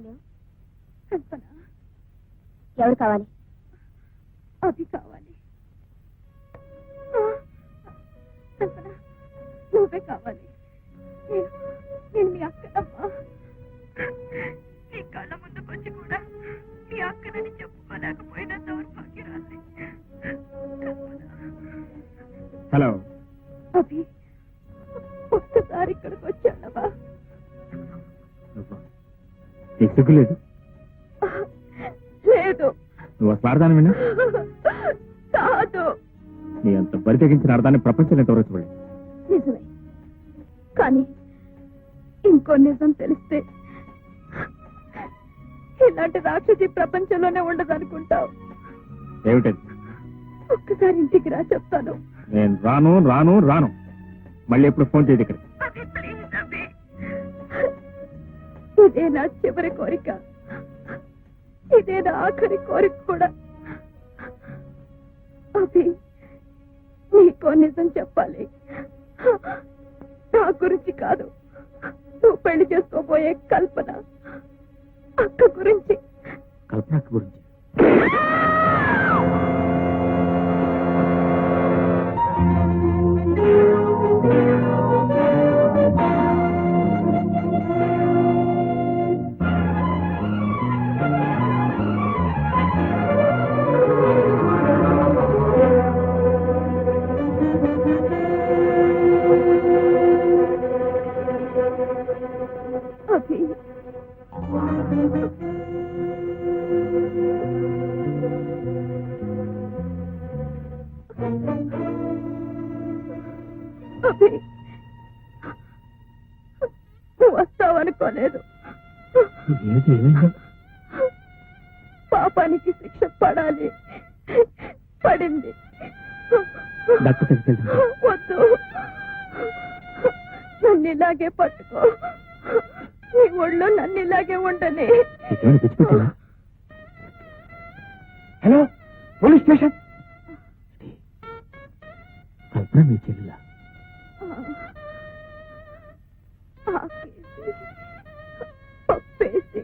మాట్లాడలేవు? ఎవరు కావాలి? అది కావాలి. నువ్వే కావాలి. నేను మీ అక్కనమ్మా. నీ కళ్ళ ముందుకొచ్చి కూడా మీ అక్కనని చెప్పుకోలేకపోయినా దౌర్భాగ్యరాలి. హలో అభి, ఒక్కసారి ఇక్కడికి వచ్చాడవా? నీకు సిగ్గు లేదు? లేదు. నువ్వు స్వార్థాన్ని విన్నా కాదు. నీ అంత బరి తెగించిన అర్థాన్ని ప్రపంచం ఎంతవరకు చూడలేదు. నిజమే, కానీ ఇంకో నిజం తెలిస్తే ఇలాంటి రాక్షసి ప్రపంచంలోనే ఉండదనుకుంటావు. ఏమిటది? ఒక్కసారి ఇంటికి రా, చెప్తాను. నేను రాను రాను రాను. మళ్ళీ ఎప్పుడు ఫోన్ చేయదు ఇక్కడ. ఇదే నా చివరి కోరిక, ఇదే నా ఆఖరి కోరిక కూడా. అభి, నీకో నిజం చెప్పాలి. నా గురించి కాదు, నువ్వు పెళ్లి చేసుకోబోయే కల్పన అక్క గురించి. కల్పన అక్క గురించి? అభి, అభి, నువ్వు వస్తావనుకోలేదు. పాపానికి శిక్ష పడాలి, పడింది. వద్దు, నన్ను ఇలాగే పట్టుకో. నీ ఒళ్ళో నన్ను ఇలాగే ఉండని. Hello, police station. కల్పన మీ చెల్లిలా? పప్పేసి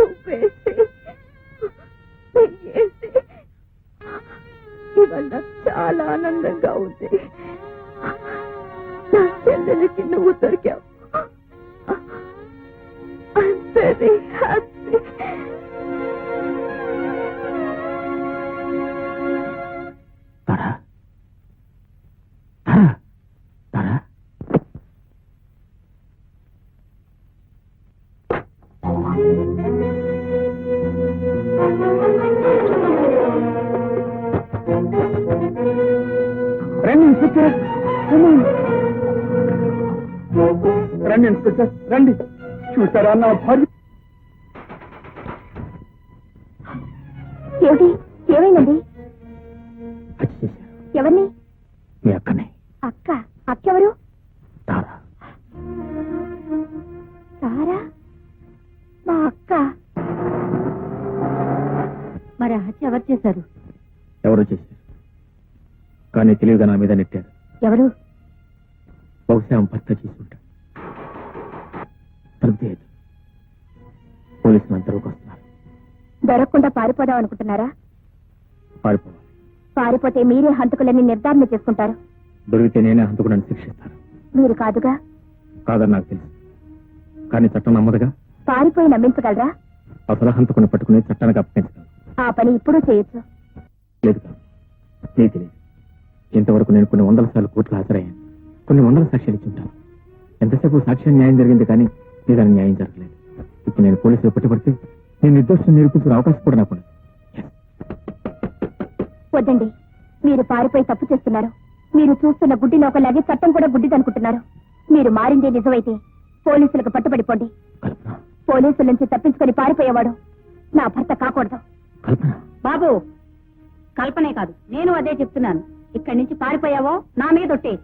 ఉప్పేసి నెయ్యేసి ఇవాళ చాలా ఆనందంగా ఉంది. నా చెల్లెలకి నువ్వు దొరికావు. I'm very happy. తారా, తారా, తారా. రండి ఇన్స్పెక్టర్, రండి ఇన్స్పెక్టర్, రండి. చూసారా నా భార్య? ఏమిటి, ఏమైందండి? హత్య చేశారు. ఎవరిని? మీ అక్కనే. అక్క? అక్కెవరు? తారా. సారా? మా అక్క? మరి ఆ హత్య ఎవరు చేశారు? ఎవరో చేశారు, కానీ తెలివిగా నా మీద నెట్టారు. ఎవరు? బహుశా భర్త చేసుకుంటాడు. తలుపుతేయదు. పోలీసులు అంతలోకి వస్తున్నారు. దొరకకుండా పారిపోదాం అనుకుంటున్నారా? పారిపోవాలి. పారిపోతే మీరే హంతకులని నిర్ధారణ చేసుకుంటారు. దొరికితే నేనే హంతకుడని శిక్షిస్తాను. మీరు కాదుగా? కాదని నాకు తెలుసు, కానీ చట్టం నమ్మదుగా. పారిపోయి నమ్మించగలరా? అసలు హంతకుని పట్టుకుని చట్టానికి అప్పగించగలను. ఆ పని ఇప్పుడు చేయొచ్చు. లేదు కాదు, నీకు తెలియదు. ఇంతవరకు నేను కొన్ని వందల సార్లు కోర్టులో హాజరయ్యాను, కొన్ని వందల సాక్ష్యాలు ఇచ్చి ఉంటాను. ఎంతసేపు సాక్ష్యం న్యాయం జరిగింది, కానీ నిజానికి న్యాయం జరగలేదు. ఇప్పుడు నేను పోలీసులు పట్టుబడితే నేను నిర్దోషం నిరూపించుకునే అవకాశం కూడా నాకు ఉండదు. వద్దండి, మీరు పారిపోయి తప్పు చేస్తున్నారు. మీరు చూస్తున్న గుడ్డి నౌకలాగే చట్టం కూడా గుడ్డిదనుకుంటున్నారు. మీరు మారిందే నిజమైతే పోలీసులకు పట్టుబడిపోండి. పోలీసుల నుంచి తప్పించుకొని పారిపోయేవాడు నా భర్త కాకూడదు. బాబు, కల్పనే కాదు, నేను అదే చెప్తున్నాను. ఇక్కడి నుంచి పారిపోయావో నా మీద ఒట్టే.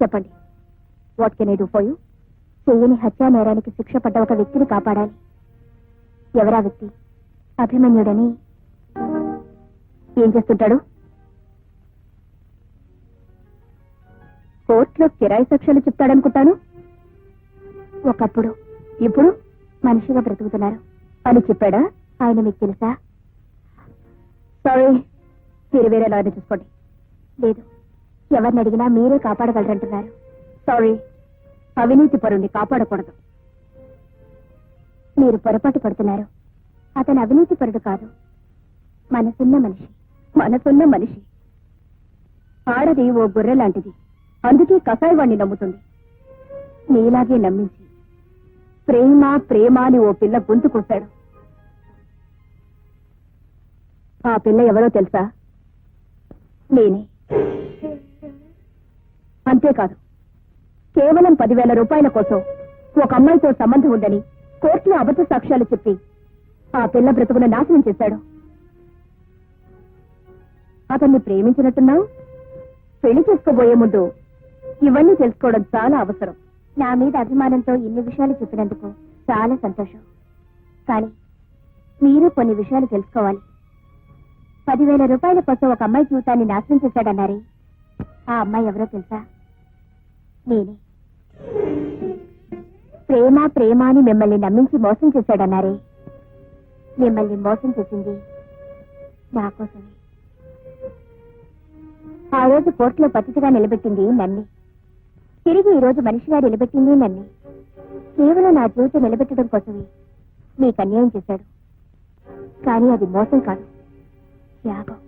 చెప్పండి, what can I do for you? చెయ్యని హత్యా నేరానికి శిక్ష పడ్డ ఒక వ్యక్తిని కాపాడాలి. ఎవరా వ్యక్తి? అభిమన్యుడని. ఏం చేస్తుంటాడు? కోర్టులో కిరాయి సాక్ష్యాలు చెప్తాడనుకుంటాను. ఒకప్పుడు, ఇప్పుడు మనిషిగా బ్రతుకుతున్నారు అని చెప్పాడా? ఆయన మీకు తెలుసా? సారీ, మీరు వేరే లాయర్ని చూసుకోండి. లేదు, ఎవరిని అడిగినా మీరే కాపాడగలరంటున్నారు. సారీ, అవినీతి పరుణ్ణి కాపాడకూడదు. మీరు పొరపాటు పడుతున్నారు. అతను అవినీతి పరుడు కాదు, మనసున్న మనిషి. మనసున్న మనిషి. ఆడది ఓ గొర్రె లాంటిది, అందుకే కసాయివాణ్ణి నమ్ముతుంది. నీలాగే నమ్మించి ప్రేమ ప్రేమ అని ఓ పిల్ల గొంతు కోశాడు. ఆ పిల్ల ఎవరో తెలుసా? నేనే. అంతేకాదు, కేవలం 10,000 రూపాయల కోసం ఒక అమ్మాయితో సంబంధం ఉందని కోర్టులో అబద్ధ సాక్ష్యాలు చెప్పి ఆ పిల్ల బ్రతుకును నాశనం చేశాడు. అతన్ని ప్రేమించినట్టున్నావు. పెళ్లి చేసుకోబోయే ముందు ఇవన్నీ తెలుసుకోవడం చాలా అవసరం. నా మీద అభిమానంతో ఇన్ని విషయాలు చెప్పినందుకు చాలా సంతోషం. కానీ మీరు కొన్ని విషయాలు తెలుసుకోవాలి. 10,000 రూపాయల కోసం ఒక అమ్మాయి జీవితాన్ని నాశనం చేశాడన్నారే, ఆ అమ్మాయి ఎవరో తెలుసా? నేనే. ప్రేమ ప్రేమ అని మిమ్మల్ని నమ్మించి మోసం చేశాడన్నారే, మిమ్మల్ని మోసం చేసింది నా కోసమే. ఆ రోజు కోర్టులో పతితిగా నిలబెట్టింది నన్ను. తిరిగి ఈ రోజు మనిషిగా నిలబెట్టింది నన్ను. కేవలం నా జీవితం నిలబెట్టడం కోసమే మీకు అన్యాయం చేశాడు. కానీ అది మోసం కాదు, త్యాగం.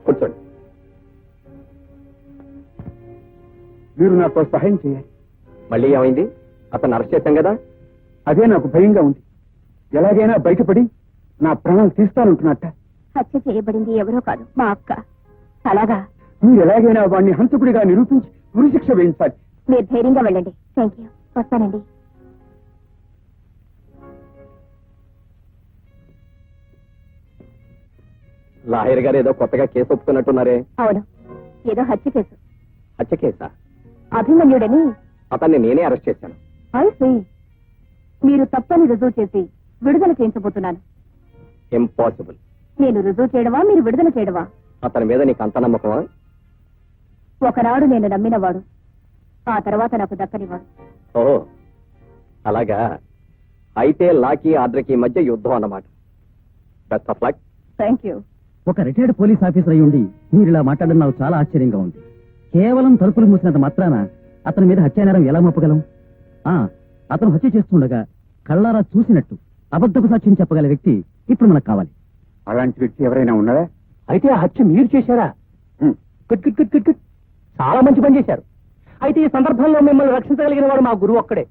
కూర్చోండి. మీరు నాకు సహాయం చేయాలి. మళ్ళీ ఏమైంది? అతను అరెస్ట్ చేశాం కదా. అదే నాకు భయంగా ఉంది. ఎలాగైనా బయటపడి నా ప్రాణాలు తీస్తానంటున్నట్ట. హత్య చేయబడింది ఎవరో కాదు, మా అక్క. అలాగా? మీరు ఎలాగైనా వాడిని హంతకుడిగా నిరూపించి ఉరిశిక్ష వేయించాలి. మీరు ధైర్యంగా వెళ్ళండి. Thank you. వస్తానండి. లాయర్ గారు ఏదో కొత్తగా కేసు ఒప్పుకున్నట్టున్నారే. అవును, ఏదో హత్య కేసు. హత్య కేసా? అభిమన్యుడని. అతన్ని నేనే అరెస్ట్ చేశాను. అయితే మీరు తప్పని రుజువు చేసి విడుదల చేయించబోతున్నాను. ఇంపాసిబుల్. నేను రుజువు చేయడమా, మీరు విడుదల చేయడమా? అతని మీద నీకు అంత నమ్మకమా? ఒకనాడు నేను నమ్మినవాడు, ఆ తర్వాత నాకు దక్కనివాడు. ఓహో, అలాగా. అయితే లాకి ఆర్డర్కి మధ్య యుద్ధం అన్నమాట. Best of luck. Thank you. ఒక రిటైర్డ్ పోలీస్ ఆఫీసర్ అయి ఉండి మీరు ఇలా మాట్లాడడం నాకు చాలా ఆశ్చర్యంగా ఉంది. కేవలం తలుపులు మూసినంత మాత్రాన అతని మీద హత్యానేరం ఎలా మోపగలం? అతను హత్య చేస్తుండగా కళ్ళారా చూసినట్టు అబద్ధపు సాక్ష్యం చెప్పగల వ్యక్తి ఇప్పుడు మనకు కావాలి. అలాంటి వ్యక్తి ఎవరైనా ఉన్నారా? అయితే ఆ హత్య మీరు చేశారా? Good good good good good. చాలా మంచి పని చేశారు. అయితే ఈ సందర్భంలో మిమ్మల్ని రక్షించగలిగిన వాడు మా గురువు ఒక్కడే.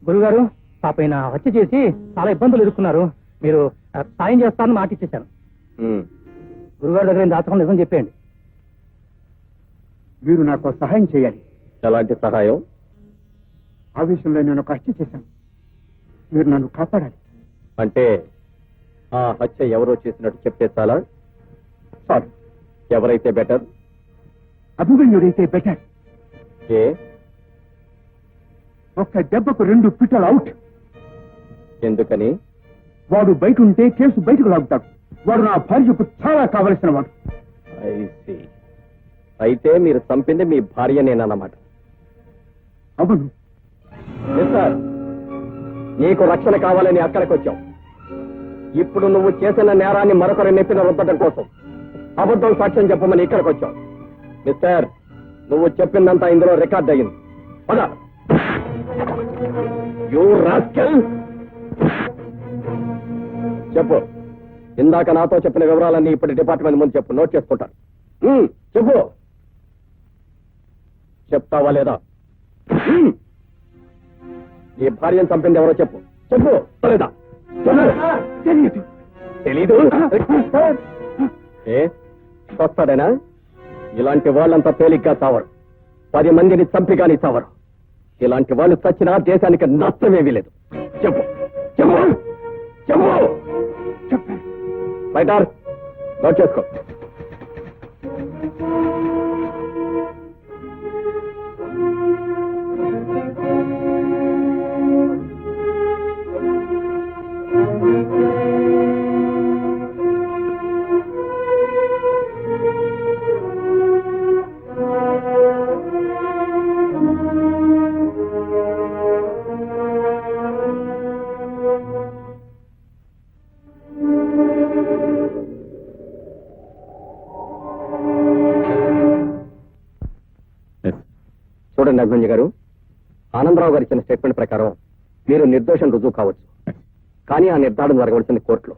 గురుగారు, పాపైన హత్య చేసి చాలా ఇబ్బందులు ఎదుర్కొన్నారు. మీరు సాయం చేస్తారని మాట ఇచ్చేశాను. గురుగారి దగ్గర దాచకుండా నిజం చెప్పేయండి. మీరు నాకు సహాయం చేయాలి. ఎలాంటి సహాయం? ఆ విషయంలో నేను ఒక హత్య చేశాను. మీరు నన్ను కాపాడాలి. అంటే ఆ హత్య ఎవరో చేసినట్టు చెప్తే చాలా? సార్, ఎవరైతే బెటర్? అభిమన్యుడైతే బెటర్. ఏ? ఒక్క దెబ్బకు 2 పిట్టలు అవుట్. ఎందుకని? వాడు బయట ఉంటే కేసు బయటకు లాగుతాడు. వాడు నా భార్యకు చాలా కావలసిన వాడు. అయితే మీరు చంపింది మీ భార్యనేనన్నమాట. అవును సార్. నీకు రక్షణ కావాలని అక్కడికి వచ్చావు. ఇప్పుడు నువ్వు చేసిన నేరాన్ని మరొకరి నెప్పిన రుద్దడం కోసం అబద్ధం సాక్ష్యం చెప్పమని ఇక్కడికి వచ్చావు. మిస్టర్, నువ్వు చెప్పిందంతా ఇందులో రికార్డ్ అయ్యింది. పద. You rascal. చెప్పు. ఇందాక నాతో చెప్పిన వివరాలన్నీ ఇప్పుడు డిపార్ట్మెంట్ ముందు చెప్పు. నోట్ చేసుకుంటాను. చెప్పు. చెప్తావా లేదా? ఈ భార్యను చంపింది ఎవరో చెప్పు. చెప్పు లేదా? తెలీదు. ఏ వస్తాడేనా? ఇలాంటి వాళ్ళంతా తేలిగ్గా చావరు. 10 మందిని చంపి కానీ చావరు. ఇలాంటి వాళ్ళు చచ్చినా దేశానికి నష్టమేమీ లేదు. చెప్పు చెప్పు చెప్పు. బయట నోట్ చేసుకో. చూడండి అభిమన్యు గారు, ఆనందరావు గారు ఇచ్చిన స్టేట్మెంట్ ప్రకారం మీరు నిర్దోషం రుజువు కావచ్చు, కానీ ఆ నిర్ధారణ జరగవలసింది కోర్టులో.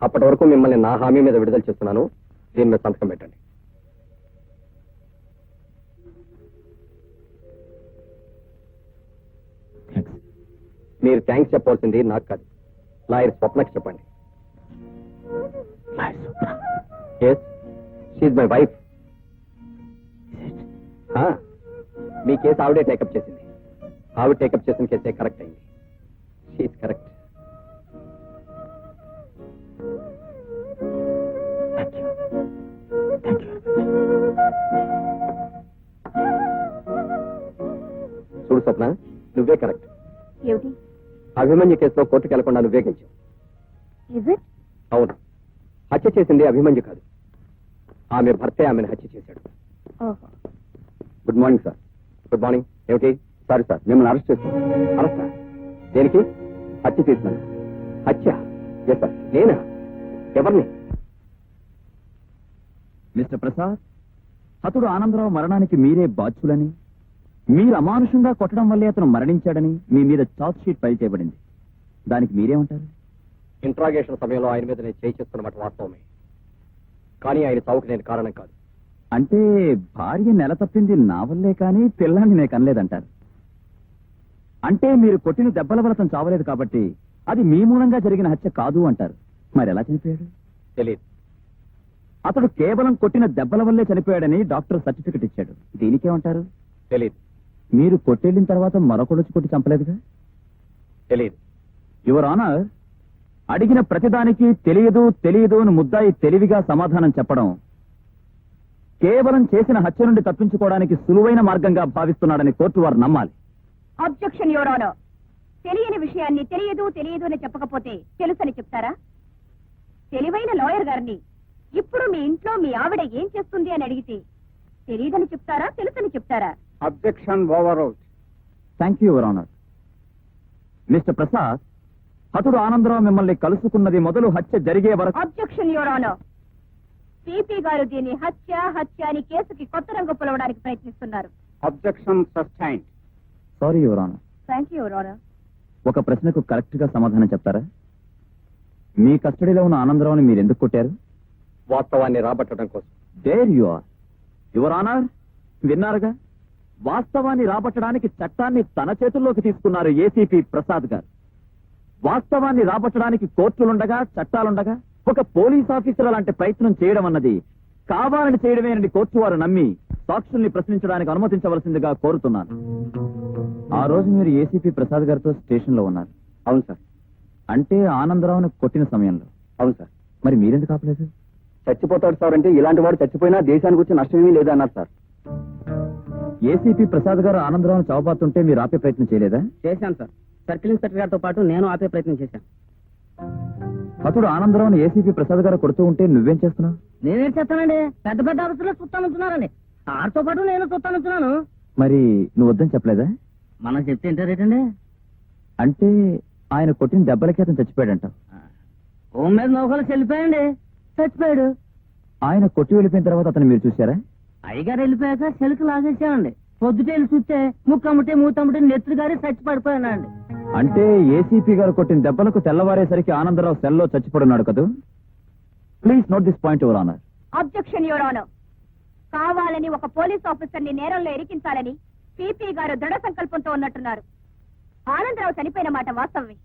అప్పటి వరకు మిమ్మల్ని నా హామీ మీద విడుదల చేస్తున్నాను. దీని మీద సంతకం పెట్టండి. థ్యాంక్స్. మీరు థ్యాంక్స్ చెప్పాల్సింది నాకు కాదు, లాయర్ స్వప్నకి చెప్పండి. Lawyer Swapna. Yes, she's my wife. మీ కేసు ఆవిడే టేకప్ చేసింది. ఆవిడ టేకప్ చేసిన కేసే కరెక్ట్ అయింది. She's correct. Thank you. Thank you చూడు స్వప్న, నువ్వే కరెక్ట్. ఏమిటి? అభిమన్యు కేసులో కోర్టుకు వెళ్లకుండా నువ్వే గెలిచావు. Is it? అవును, హత్య చేసింది అభిమన్యు కాదు, ఆమె భర్తే ఆమెను హత్య చేశాడు. ఓహో. Good morning sir. Good morning. ఏమిటి? సారీ సార్, మిమ్మల్ని అరెస్ట్ చేస్తాను. అరెస్టా? దేనికి? హత్య చేసినాను. హత్య? Yes sir. నేనా? ఎవరిని? మిస్టర్ ప్రసాద్, అతడు ఆనందరావు మరణానికి మీరే బాధ్యులని, మీరు అమానుషంగా కొట్టడం వల్లే అతను మరణించాడని మీ మీద చార్జ్ షీట్ ఫైల్ చేయబడింది. దానికి మీరేమంటారు? ఇంట్రాగేషన్ సమయంలో ఆయన మీద నేను చేస్తున్నమాట వాస్తవమే, కానీ ఆయన చావుకు నేను కారణం కాదు. అంటే భార్య నెల తప్పింది నా వల్లే కానీ పిల్లాన్ని నేను కనలేదంటారు. అంటే మీరు కొట్టిన దెబ్బల వల్ల అతను చావలేదు కాబట్టి అది మీ మూలంగా జరిగిన హత్య కాదు అంటారు. మరి ఎలా చనిపోయాడు? తెలియదు. అతడు కేవలం కొట్టిన దెబ్బల వల్లే చనిపోయాడని డాక్టర్ సర్టిఫికెట్ ఇచ్చాడు. దీనికేమంటారు? తెలియదు. మీరు కొట్టెళ్ళిన తర్వాత మరొకడు వచ్చి కొట్టి చంపలేదుగా? తెలియదు. యువర్ ఆనర్, అడిగిన ప్రతిదానికి తెలియదు తెలియదు అని ముద్దాయి తెలివిగా సమాధానం చెప్పడం కేవలం చేసిన హత్య నుండి తప్పించుకోవడానికి సులువైన మార్గంగా భావిస్తున్నాడని కోర్టు వారు నమ్మాలి. Objection your honour. తెలియని విషయాన్ని తెలియదు తెలియదు అని చెప్పకపోతే తెలుసని చెప్తారా? తెలివైన లాయర్ గారిని ఇప్పుడు మీ ఇంట్లో మీ ఆవిడ ఏం చేస్తుంది అని అడిగితే తెలియదని చెప్తారా, తెలుసని చెప్తారా? Objection over out. Thank you your honour. Mister Prasad, అతడు ఆనందరావు మిమ్మల్ని కలుసుకున్నది మొదలు హత్య జరిగే వరకు. Objection your honour. సిపి గారు దీన్ని హత్య అని కేసుకి కొత్త రంగు పొలవడానికి ప్రయత్నిస్తున్నారు. Objection sustained. Sorry your honour. Thank you your honour. ఒక ప్రశ్నకు కరెక్ట్ గా సమాధానం చెప్తారా? మీ కస్టడీలో ఉన్న ఆనందరావుని మీరు ఎందుకు కొట్టారు? వాస్తవాన్ని రాబట్టడం కోసం. There you are. Your honour, విన్నారుగా, వాస్తవాన్ని రాబట్టడానికి చట్టాన్ని తన చేతుల్లోకి తీసుకున్నారు ఏసీపీ ప్రసాద్ గారు. వాస్తవాన్ని రాబట్టడానికి కోర్టులుండగా చట్టాలుండగా ఒక పోలీస్ ఆఫీసర్ అలాంటి ప్రయత్నం చేయడం అన్నది కావాలని చేయడమేనని కోర్టు వారు నమ్మి సాక్షుల్ని ప్రశ్నించడానికి అనుమతించవలసిందిగా కోరుతున్నాను. ఆ రోజు మీరు ఏసీపీ ప్రసాద్ గారితో స్టేషన్ లో ఉన్నారు. అవును సార్. అంటే ఆనందరావును కొట్టిన సమయంలో. అవును సార్. మరి మీరెందుకు ఆపలేదు? చచ్చిపోతాడు సార్ అంటే ఇలాంటి వాడు చచ్చిపోయినా దేశానికి వచ్చి నష్టమేమీ లేదన్నారు సార్. ఏసీపీ ప్రసాద్ గారు ఆనందరావును చావబాతుంటే మీరు ఆపే ప్రయత్నం చేయలేదా? చేశాను సార్. సర్కిల్ ఇన్స్పెక్టర్ గారితో పాటు నేను ఆపే ప్రయత్నం చేశాను. అతడు ఆనందరావును ఏసీపీ ప్రసాద్ గారు కొడుతూ ఉంటే నువ్వేం చేస్తున్నావు? నేనేం చేస్తానండి, పెద్ద పెద్ద ఆఫీసులో చూస్తానున్నారండి. ఆడితో పాటు నేను చూస్తానున్నాను. మరి నువ్వు వద్దని చెప్పలేదా? మనం చెప్తే ఏంటండి? అంటే ఆయన కొట్టిన దెబ్బలకి అతను చచ్చిపోయాడంట. హోమ్ మీద నౌకలు చెల్లిపోయండి, చచ్చిపోయాడు. ఆయన కొట్టి వెళ్ళిపోయిన తర్వాత అతను మీరు చూశారా? అయ్యగారు వెళ్ళిపోయాక చెలుకు లాగేసామండి. పొద్దుటేళ్ళు చూస్తే ముక్కమ్మటే మూతమ్మటే నెత్తురు గారి చచ్చి పడిపోయానండి. అంటే ఏసీపీ గారు కొట్టిన దెబ్బలకు తెల్లవారేసరికి ఆనందరావు సెల్లో చచ్చిపడున్నాడు కదా? Please note this point your honour. Objection your honour. కావాలని ఒక పోలీస్ ఆఫీసర్ ని నేరంలో ఇరికించాలని సిపి గారు దృఢ సంకల్పంతో ఉన్నట్టున్నారు. ఆనందరావు చనిపోయిన మాట వాస్తవమే,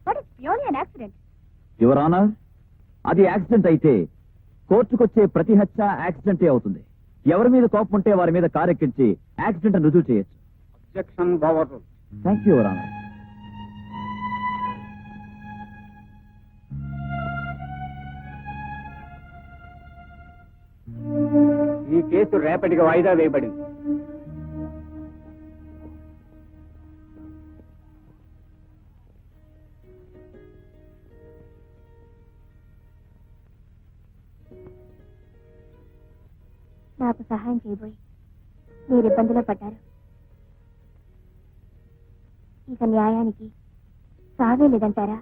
but it's purely an accident. Your honour, అది యాక్సిడెంట్ అయితే కోర్టుకొచ్చే ప్రతి హత్య యాక్సిడెంటే అవుతుంది. ఎవరి మీద కోపం ఉంటే వారి మీద కారెక్కించి యాక్సిడెంట్ అని రుజువు చేయొచ్చు. Objection over out. Thank you your honour. ఈ కేసు రేపటికి వాయిదా వేయబడింది. నాకు సహాయం చేయబోయి మీరు ఇబ్బందిలో పడ్డారు. ఇక న్యాయానికి సాగే లేదంటారా?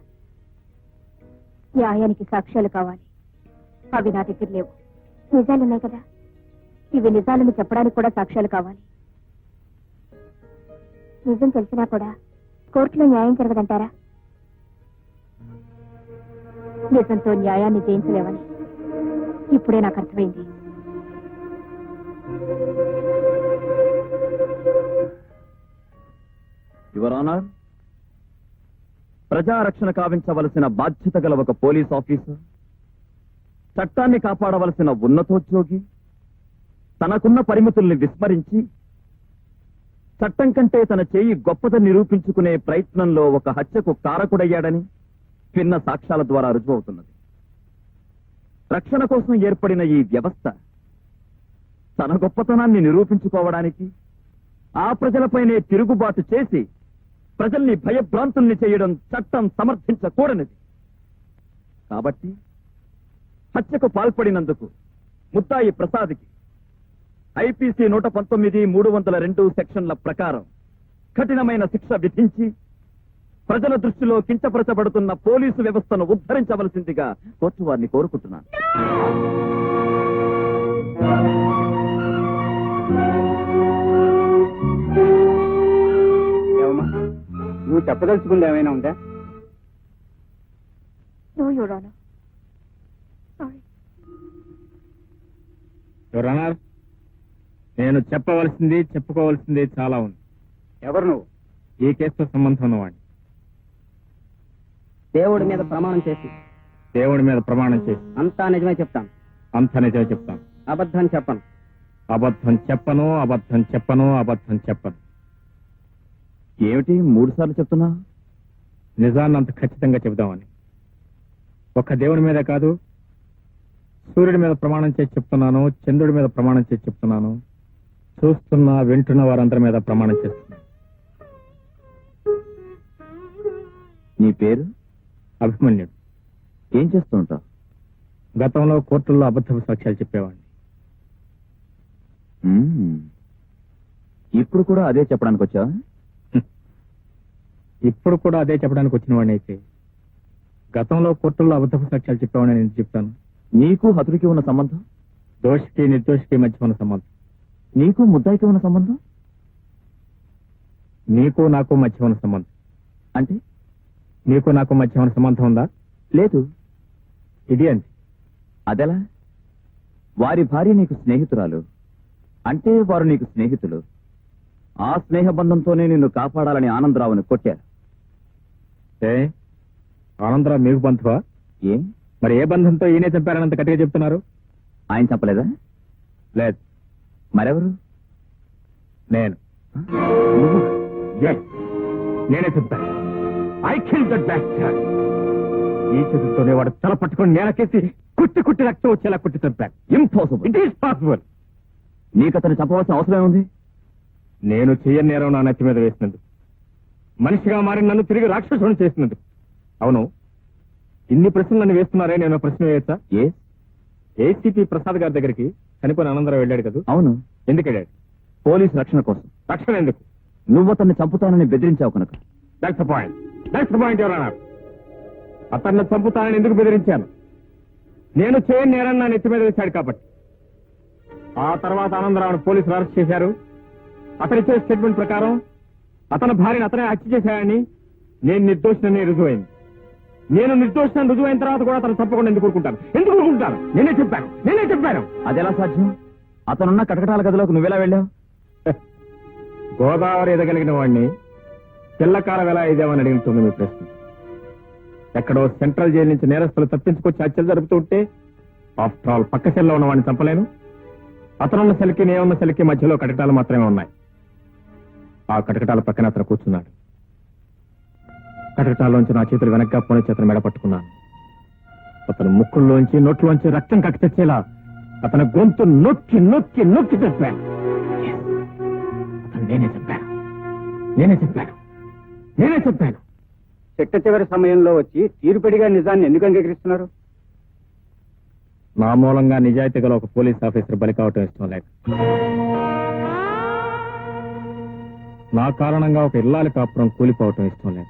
న్యాయానికి సాక్ష్యాలు కావాలి. అవి నా దగ్గర లేవు. నిజాలున్నాయి కదా, ఇవి నిజాలను చెప్పడానికి కూడా సాక్ష్యాలు కావాలి. నిజం తెలిసినా కూడా కోర్టులో న్యాయం జరగదంటారా? నిజంతో న్యాయాన్ని జయించలేవని ఇప్పుడే నాకు అర్థమైంది. యువర్ ఆనర్, ప్రజారక్షణ కావించవలసిన బాధ్యత గల ఒక పోలీస్ ఆఫీసర్, చట్టాన్ని కాపాడవలసిన ఉన్నతోద్యోగి తనకున్న పరిమితుల్ని విస్మరించి చట్టం కంటే తన చేయి గొప్పదని నిరూపించుకునే ప్రయత్నంలో ఒక హత్యకు కారకుడయ్యాడని భిన్న సాక్ష్యాల ద్వారా రుజువవుతున్నది. రక్షణ కోసం ఏర్పడిన ఈ వ్యవస్థ తన గొప్పతనాన్ని నిరూపించుకోవడానికి ఆ ప్రజలపైనే తిరుగుబాటు చేసి ప్రజల్ని భయభ్రాంతుల్ని చేయడం చట్టం సమర్థించకూడనిది. కాబట్టి హత్యకు పాల్పడినందుకు ముద్దాయి ప్రసాద్కి ఐపీసీ 119(302) సెక్షన్ల ప్రకారం కఠినమైన శిక్ష విధించి ప్రజల దృష్టిలో కించపరచబడుతున్న పోలీసు వ్యవస్థను ఉద్ధరించవలసిందిగా కోర్టు వారిని కోరుకుంటున్నాను. నువ్వు చెప్పదలుచుకుంది ఏమైనా ఉందా? No your honour. Sorry. Your honour, నేను చెప్పవలసింది చెప్పుకోవాల్సింది చాలా ఉంది. ఎవరు నువ్వు? ఈ కేసుతో సంబంధం ఉన్నవాడిని. దేవుడి మీద ప్రమాణం చేసి దేవుడి మీద ప్రమాణం చేసి అంతా నిజమే చెప్తాను, అంత నిజమే చెప్తాను. అబద్ధం చెప్పను. అబద్ధం చెప్పను, అబద్ధం చెప్పను, అబద్ధం చెప్పను. ఏమిటి 3 సార్లు చెప్తున్నా? నిజాన్ని అంత ఖచ్చితంగా చెబుదామని. ఒక్క దేవుడి మీద కాదు, సూర్యుడి మీద ప్రమాణం చేసి చెప్తున్నాను, చంద్రుడి మీద ప్రమాణం చేసి చెప్తున్నాను, చూస్తున్న వింటున్న వారందరి మీద ప్రమాణం చేస్తున్నాను. నీ పేరు? అభిమన్యుడు. ఏం చేస్తూ ఉంటావు? గతంలో కోర్టుల్లో అబద్ధపు సాక్ష్యాలు చెప్పేవాడిని. ఇప్పుడు కూడా అదే చెప్పడానికి వచ్చా? ఇప్పుడు కూడా అదే చెప్పడానికి వచ్చిన వాడిని అయితే గతంలో కోర్టుల్లో అబద్ధపు సాక్ష్యాలు చెప్పేవాడిని నేను చెప్తాను. నీకు హతుడికి ఉన్న సంబంధం? దోషికి నిర్దోషికి మధ్య ఉన్న సంబంధం. నీకు ముద్దాయికి ఉన్న సంబంధం? నీకు నాకు మధ్య ఉన్న సంబంధం. అంటే నీకు నాకు మధ్య ఉన్న సంబంధం ఉందా? లేదు. ఇది అంతే. అదెలా? వారి భార్య నీకు స్నేహితురాలు అంటే వారు నీకు స్నేహితులు. ఆ స్నేహ బంధంతోనే నిన్ను కాపాడాలని ఆనందరావుని కొట్టారు. ఏ ఆనందరావు మీకు బంధువా? ఏ మరి ఏ బంధంతో ఈయనే చంపారనంత గట్టిగా చెప్తున్నారు? ఆయన చెప్పలేదా? లేదు. మరెవరు? నేను. నువ్వు? Yes, నేనే చంపాను. I kill that bastard. ఈ చేతులతోనే వాడు తల పట్టుకొని నేలకేసి కుట్టి కుట్టి రక్తం వచ్చేలా కుట్టి చంపాను. ఇంపాసిబుల్. It is possible. నీకు అతను చంపవలసిన అవసరం ఉంది? నేను చెయ్యని నేరం నా నెత్తి మీద వేసినందుకు, మనిషిగా మారి నన్ను తిరిగి రాక్షసుని చేసినందుకు. అవును, ఇన్ని ప్రశ్నలు నన్ను వేస్తున్నారే, నేను ఒక ప్రశ్న వేయచ్చా? ఏ? ఏసీపీ ప్రసాద్ గారి దగ్గరికి చనిపోయిన ఆనందరావు వెళ్ళాడు కదా? అవును. ఎందుకు వెళ్ళాడు? పోలీసు రక్షణ కోసం. రక్షణ ఎందుకు? నువ్వు అతన్ని చంపుతానని బెదిరించావు కనుక. That's the point. That's the point your honour. అతన్ని చంపుతానని ఎందుకు బెదిరించాను? నేను చేయని నేరం నా నెత్తి మీద వేశాడు కాబట్టి. ఆ తర్వాత ఆనందరావును పోలీసులు అరెస్ట్ చేశారు. అతనిచ్చే స్టేట్మెంట్ ప్రకారం అతని భార్యను అతనే హత్య చేశాడని నేను నిర్దోషిని రుజువైంది. నేను నిర్దోషిని రుజువైన తర్వాత కూడా అతను తప్పకుండా ఎందుకు ఊరుకుంటాను? ఎందుకు ఊరుకుంటాను? నేనే చెప్పాను. అదెలా సాధ్యం? అతనున్న కటకటాల గదిలోకి నువ్వెలా వెళ్ళావు? గోదావరి ఎదగలిగిన వాడిని తెల్లకాలం ఎలా ఇదేమని అడుగుతుంది మీ ప్రశ్న. ఎక్కడో సెంట్రల్ జైలు నుంచి నేరస్తులు తప్పించుకొచ్చి హత్యలు జరుపుతూ ఉంటే ఆఫ్టర్ ఆల్ పక్క సెల్లో ఉన్న వాడిని చంపలేను. అతనున్న సెల్కి నేనున్న సెల్కి మధ్యలో కటకటాలు మాత్రమే ఉన్నాయి. ఆ కటకటాల పక్కన అతను కూర్చున్నాడు. కటకటాల్లోంచి నా చేతులు వెనక్గా పోనీ చేతులు మెడ పట్టుకున్నాను. అతను ముక్కుల్లోంచి నోట్లోంచి రక్తం కక్కి తెచ్చేలా అతని గొంతు నొక్కి నొక్కి నొక్కి చెప్పాను. అతను నేనే చెప్పాను. చిట్ట చివరి సమయంలో వచ్చి తీరుపడిగా నిజాన్ని ఎందుకు అంగీకరిస్తున్నారు? నా మూలంగా నిజాయితీ గల ఒక పోలీస్ ఆఫీసర్ బలి కావటం ఇష్టం లేక, నా కారణంగా ఒక ఇల్లాలి కాపురం కూలిపోవటం ఇష్టం లేక,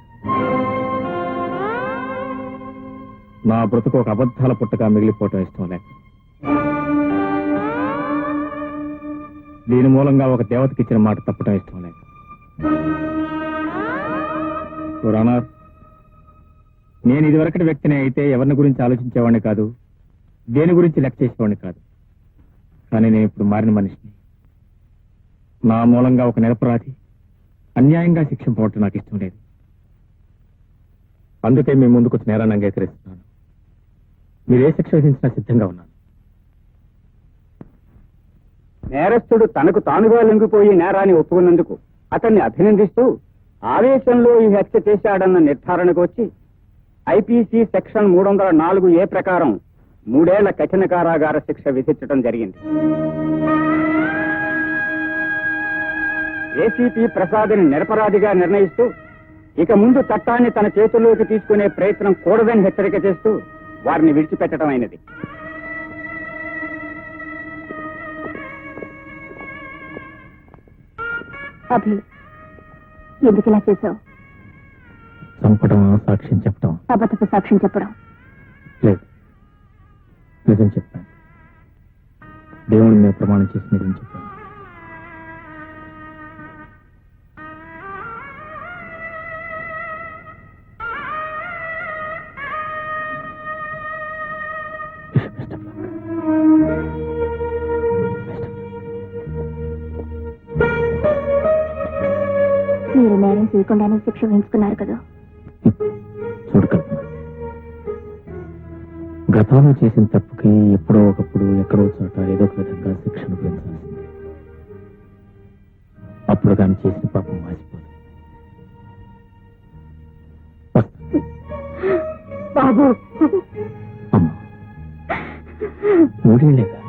నా బ్రతుకు ఒక అబద్ధాల పుట్టగా మిగిలిపోవటం ఇష్టం లేక, దీని మూలంగా ఒక దేవతకి ఇచ్చిన మాట తప్పటం ఇష్టం లేక, పురాణార్, నేను ఇదివరకటి వ్యక్తిని అయితే ఎవరిని గురించి ఆలోచించేవాడిని కాదు, దేని గురించి లెక్క చేసేవాడిని కాదు. కానీ నేను ఇప్పుడు మారిన మనిషిని. నా మూలంగా ఒక నిరపరాధి అన్యాయంగా శిక్షింపబడటం నాకు ఇష్టం లేదు. అందుకే మీ ముందుకు వచ్చి నేరాన్ని అంగీకరిస్తున్నాను. మీరు ఏ శిక్ష విధించినా సిద్ధంగా ఉన్నాను. నేరస్తుడు తనకు తానుగా లొంగిపోయి నేరాన్ని ఒప్పుకున్నందుకు అతన్ని అభినందిస్తూ ఆవేశంలో ఈ హత్య చేశాడన్న నిర్ధారణకు వచ్చి ఐపీసీ సెక్షన్ 304A ప్రకారం 3 ఏళ్ల కఠిన కారాగార శిక్ష విధించడం జరిగింది. ఏసీపీ ప్రసాద్ని నిరపరాధిగా నిర్ణయిస్తూ ఇక ముందు చట్టాన్ని తన చేతుల్లోకి తీసుకునే ప్రయత్నం కూడదని హెచ్చరిక చేస్తూ వారిని విడిచిపెట్టడం అయినది. అభి, ఎందుకు ఇలా చేశావు? చంపడం, సాక్ష్యం చెప్పడం అబద్ధపు సాక్ష్యం చెప్పడం. లేదు, నిజం చెప్పాను. దేవుని మీద ప్రమాణం చేసి నిజం చెప్పాను. మీరు నేరం చేయకుండానే శిక్ష వేయించుకున్నారు కదా. చూడు కల్పన, గతంలో చేసిన తప్పుకి ఎప్పుడో ఒకప్పుడు ఎక్కడో చోట ఏదో ఒక విధంగా శిక్షను పెంచాల్సింది. అప్పుడు కానీ చేసిన పాపం మాసిపోదు. బాబు, అమ్మా, 3 ఏళ్ళేగా